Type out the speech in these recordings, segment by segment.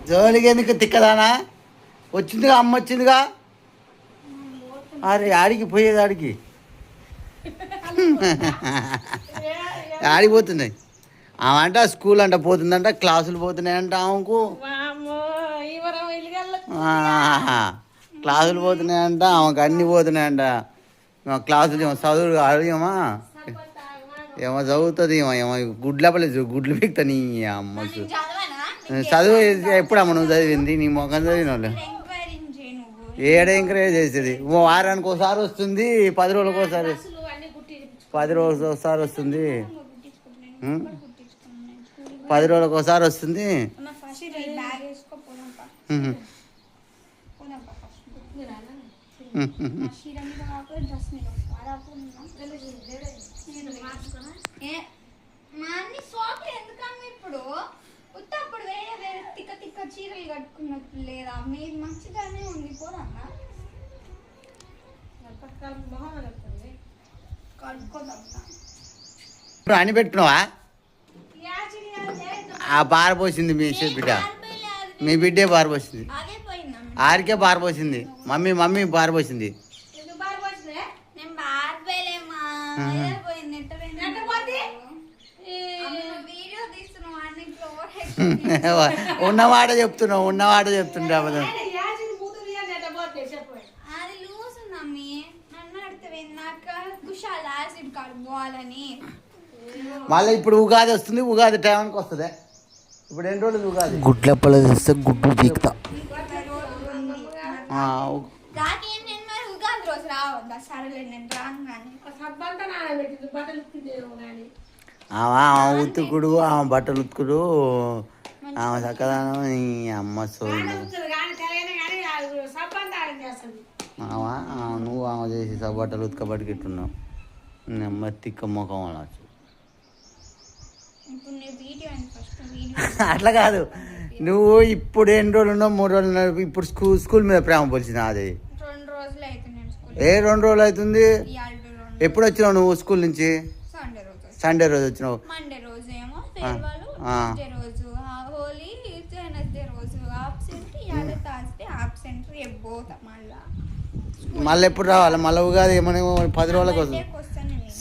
జోలికి ఎందుకు తిక్కదానా? వచ్చిందిగా, అమ్మ వచ్చిందిగా. అరే ఆడికి పోయేది ఆడికి ఆడిపోతున్నాయి. ఆమె అంట స్కూల్ అంట పోతుందంట, క్లాసులు పోతున్నాయంట ఆమెకు. క్లాసులు పోతున్నాయంట ఆమెకు, అన్నీ పోతున్నాయంట. క్లాసులు ఏమో చదువు అడిగమా, ఏమో చదువుతుంది. ఏమో గుడ్లపల్లి గుడ్లు పీకుతా నీ అమ్మ. చదువు ఎప్పుడు అమ్మ నువ్వు చదివింది? నీ మొఖం చదివిన వాళ్ళు ఏడ ఎంకరేజ్ చేసేది? వారానికి ఒకసారి వస్తుంది, 10 రోజులకు ఒకసారి, 10 రోజులకు ఒకసారి వస్తుంది, 10 రోజులకు ఒకసారి వస్తుంది. ఇప్పుడు ఉత్తప్పుడు వేరే వేరే తిక్క తిక్క చీరలు కట్టుకున్నట్టు లేదా? మీరు మంచిగానే ఉంది పోదన్నా, ఇప్పుడు అని పెట్టుకున్నావా? ఆ పారపోసింది మీ బిడ్డ, మీ బిడ్డే పారపోసింది. ఆరికే పారపోసింది. Mummy mummy పారపోసింది. ఉన్నమాట చెప్తున్నావు, ఉన్నమాట చెప్తుంటే అబద్ధం. మళ్ళీ ఇప్పుడు ఉగాది వస్తుంది, ఉగాది టైంకి వస్తుంది. ఇప్పుడు ఎన్ని రోజులు ఉగాది? గుడ్లప్పలు తెస్తే గుడ్డు పీకుతా. ఉతుకుడు, ఆమె బట్టలు ఉతుకుడు, ఆమె చక్కదానం. నీ అమ్మ సోదరు నువ్వు ఆమె చేసి బట్టలు ఉతకబట్టుకెట్టున్నావు. నీ అమ్మ తిక్క ముఖం అనొచ్చు. అట్లా కాదు, నువ్వు ఇప్పుడు ఎన్ని రోజులు ఉన్నావు? 3 రోజులు ఉన్నావు. ఇప్పుడు స్కూల్ మీద ప్రేమ పోల్చింది. అది 2 రోజులు అవుతుంది. ఎప్పుడు వచ్చినావు నువ్వు స్కూల్ నుంచి? సండే రోజు వచ్చినావు. మళ్ళీ ఎప్పుడు రావాలి? మళ్ళీ ఉగాది ఏమన్నా 10 రోజులకు వస్తుంది,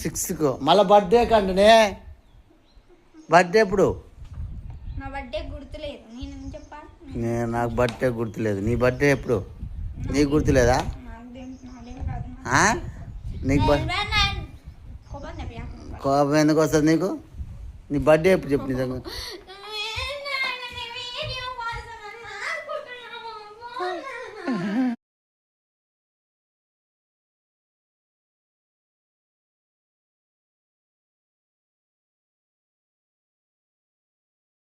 6కు. మళ్ళీ బర్త్డే కంటనే. బర్త్డే ఎప్పుడు? నాకు బర్త్డే గుర్తులేదు. నీ బర్త్డే ఎప్పుడు? నీకు గుర్తులేదా? నీకు కోపం ఎందుకు వస్తుంది నీకు? నీ బర్త్డే ఎప్పుడు చెప్పు నిజంగా.